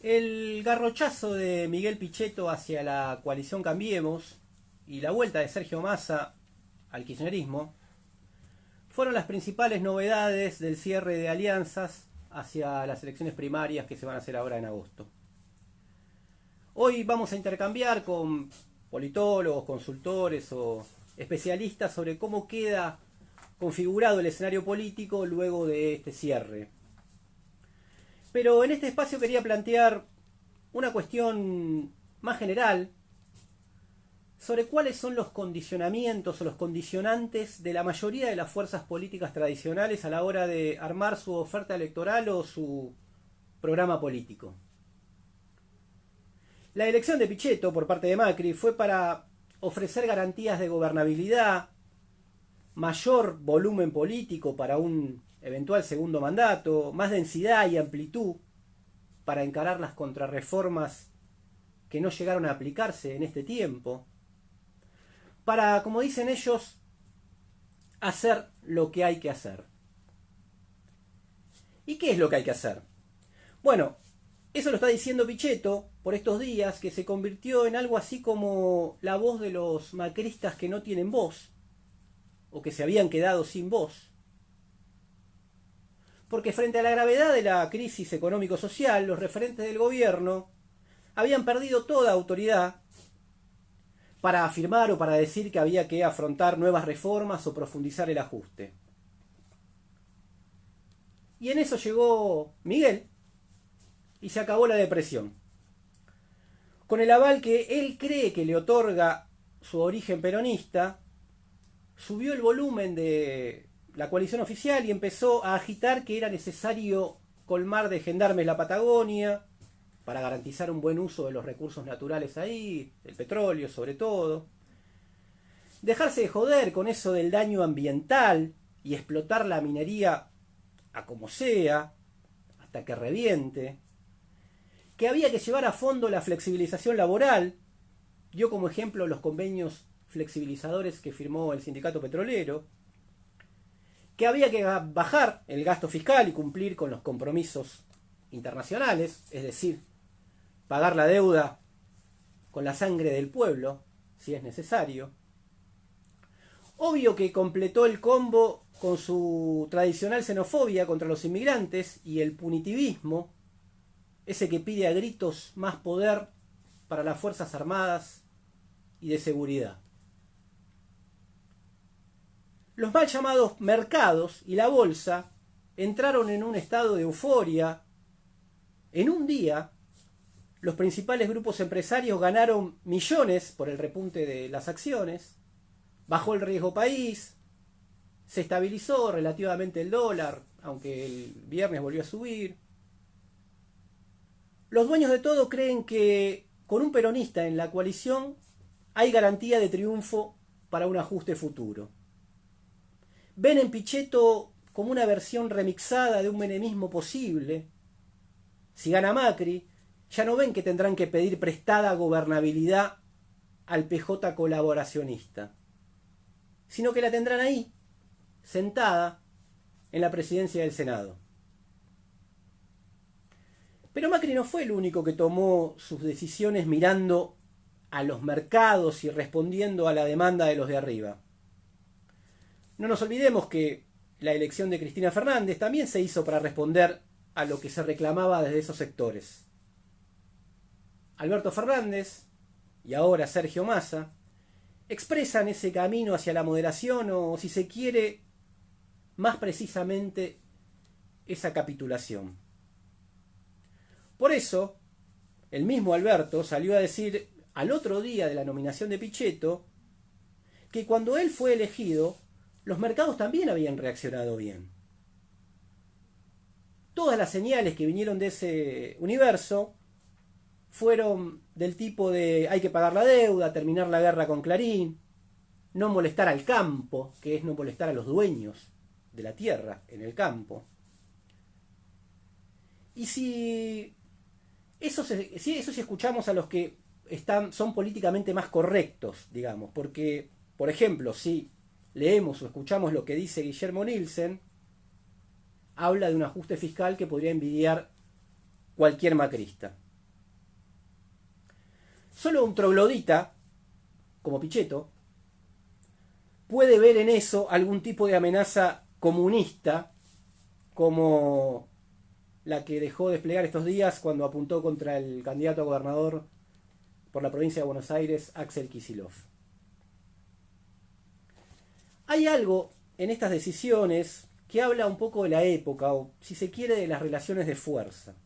El garrochazo de Miguel Pichetto hacia la coalición Cambiemos y la vuelta de Sergio Massa al kirchnerismo fueron las principales novedades del cierre de alianzas hacia las elecciones primarias que se van a hacer ahora en agosto. Hoy vamos a intercambiar con politólogos, consultores o especialistas sobre cómo queda configurado el escenario político luego de este cierre. Pero en este espacio quería plantear una cuestión más general sobre cuáles son los condicionamientos o los condicionantes de la mayoría de las fuerzas políticas tradicionales a la hora de armar su oferta electoral o su programa político. La elección de Pichetto por parte de Macri fue para ofrecer garantías de gobernabilidad, mayor volumen político para un eventual segundo mandato, más densidad y amplitud para encarar las contrarreformas que no llegaron a aplicarse en este tiempo, para, como dicen ellos, hacer lo que hay que hacer. ¿Y qué es lo que hay que hacer? Bueno, eso lo está diciendo Pichetto por estos días, que se convirtió en algo así como la voz de los macristas que no tienen voz, o que se habían quedado sin voz. Porque frente a la gravedad de la crisis económico-social, los referentes del gobierno habían perdido toda autoridad para afirmar o para decir que había que afrontar nuevas reformas o profundizar el ajuste. Y en eso llegó Miguel y se acabó la depresión. Con el aval que él cree que le otorga su origen peronista, subió el volumen de la coalición oficial y empezó a agitar que era necesario colmar de gendarmes la Patagonia para garantizar un buen uso de los recursos naturales ahí, el petróleo sobre todo. Dejarse de joder con eso del daño ambiental y explotar la minería a como sea, hasta que reviente. Que había que llevar a fondo la flexibilización laboral. Dio como ejemplo los convenios flexibilizadores que firmó el sindicato petrolero. Que había que bajar el gasto fiscal y cumplir con los compromisos internacionales, es decir, pagar la deuda con la sangre del pueblo, si es necesario. Obvio que completó el combo con su tradicional xenofobia contra los inmigrantes y el punitivismo, ese que pide a gritos más poder para las Fuerzas Armadas y de seguridad. Los mal llamados mercados y la bolsa entraron en un estado de euforia. En un día, los principales grupos empresarios ganaron millones por el repunte de las acciones, bajó el riesgo país, se estabilizó relativamente el dólar, aunque el viernes volvió a subir. Los dueños de todo creen que con un peronista en la coalición hay garantía de triunfo para un ajuste futuro. Ven en Pichetto como una versión remixada de un menemismo posible. Si gana Macri, ya no ven que tendrán que pedir prestada gobernabilidad al PJ colaboracionista, sino que la tendrán ahí, sentada en la presidencia del Senado. Pero Macri no fue el único que tomó sus decisiones mirando a los mercados y respondiendo a la demanda de los de arriba. No nos olvidemos que la elección de Cristina Fernández también se hizo para responder a lo que se reclamaba desde esos sectores. Alberto Fernández y ahora Sergio Massa expresan ese camino hacia la moderación o, si se quiere, más precisamente, esa capitulación. Por eso, el mismo Alberto salió a decir al otro día de la nominación de Pichetto que cuando él fue elegido, los mercados también habían reaccionado bien. Todas las señales que vinieron de ese universo fueron del tipo de hay que pagar la deuda, terminar la guerra con Clarín, no molestar al campo, que es no molestar a los dueños de la tierra en el campo. Y si escuchamos a los que son políticamente más correctos, digamos, porque, por ejemplo, si leemos o escuchamos lo que dice Guillermo Nielsen, habla de un ajuste fiscal que podría envidiar cualquier macrista. Solo un troglodita, como Pichetto, puede ver en eso algún tipo de amenaza comunista, como la que dejó desplegar estos días cuando apuntó contra el candidato a gobernador por la provincia de Buenos Aires, Axel Kicillof. Hay algo en estas decisiones que habla un poco de la época, o si se quiere, de las relaciones de fuerza.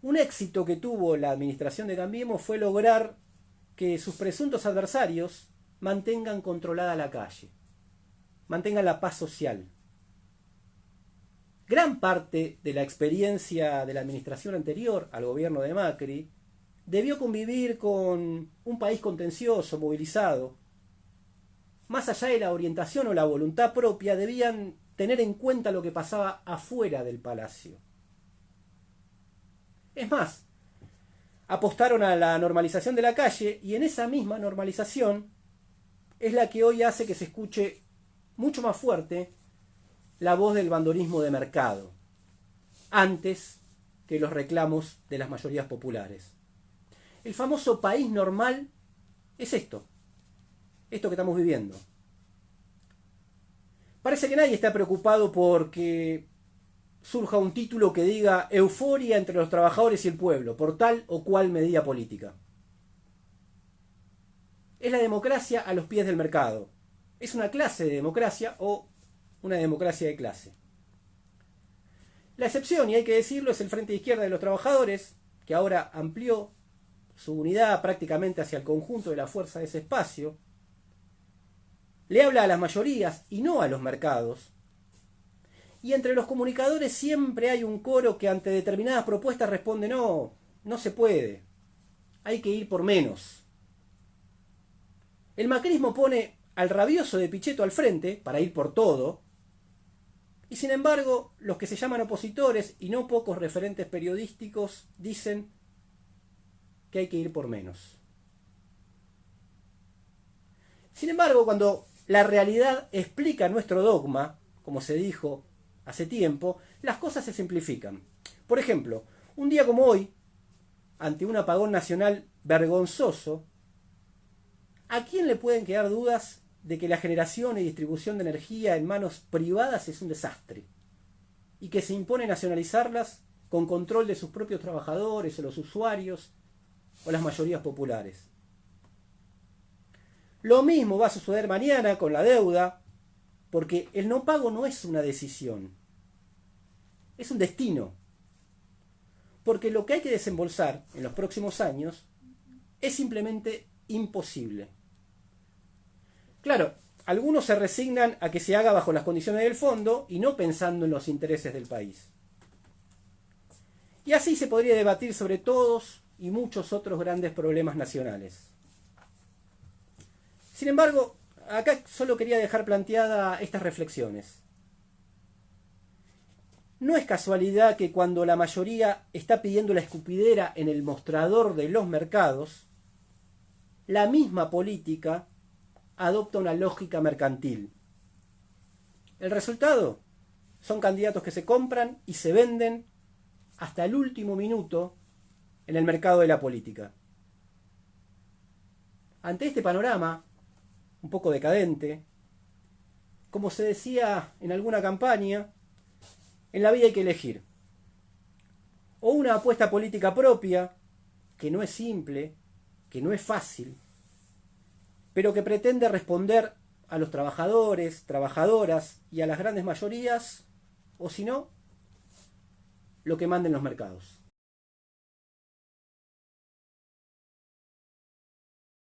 Un éxito que tuvo la administración de Cambiemos fue lograr que sus presuntos adversarios mantengan controlada la calle, mantengan la paz social. Gran parte de la experiencia de la administración anterior al gobierno de Macri debió convivir con un país contencioso, movilizado. Más allá de la orientación o la voluntad propia, debían tener en cuenta lo que pasaba afuera del palacio. Es más, apostaron a la normalización de la calle, y en esa misma normalización es la que hoy hace que se escuche mucho más fuerte la voz del bandolismo de mercado, antes que los reclamos de las mayorías populares. El famoso país normal es esto que estamos viviendo. Parece que nadie está preocupado porque surja un título que diga euforia entre los trabajadores y el pueblo por tal o cual medida política. Es la democracia a los pies del mercado. Es una clase de democracia o una democracia de clase. La excepción, y hay que decirlo, es el Frente de Izquierda de los Trabajadores, que ahora amplió su unidad prácticamente hacia el conjunto de la fuerza de ese espacio. Le habla a las mayorías y no a los mercados. Y entre los comunicadores siempre hay un coro que ante determinadas propuestas responde: no, no se puede, hay que ir por menos. El macrismo pone al rabioso de Pichetto al frente para ir por todo, y sin embargo los que se llaman opositores y no pocos referentes periodísticos dicen que hay que ir por menos. Sin embargo, cuando la realidad explica nuestro dogma, como se dijo hace tiempo, las cosas se simplifican. Por ejemplo, un día como hoy, ante un apagón nacional vergonzoso, ¿a quién le pueden quedar dudas de que la generación y distribución de energía en manos privadas es un desastre? Y que se impone nacionalizarlas con control de sus propios trabajadores o los usuarios o las mayorías populares. Lo mismo va a suceder mañana con la deuda, porque el no pago no es una decisión, es un destino. Porque lo que hay que desembolsar en los próximos años es simplemente imposible. Claro, algunos se resignan a que se haga bajo las condiciones del fondo y no pensando en los intereses del país. Y así se podría debatir sobre todos y muchos otros grandes problemas nacionales. Sin embargo, acá solo quería dejar planteadas estas reflexiones. No es casualidad que cuando la mayoría está pidiendo la escupidera en el mostrador de los mercados, la misma política adopta una lógica mercantil. El resultado son candidatos que se compran y se venden hasta el último minuto en el mercado de la política. Ante este panorama, un poco decadente, como se decía en alguna campaña, en la vida hay que elegir. O una apuesta política propia, que no es simple, que no es fácil, pero que pretende responder a los trabajadores, trabajadoras y a las grandes mayorías, o si no, lo que manden los mercados.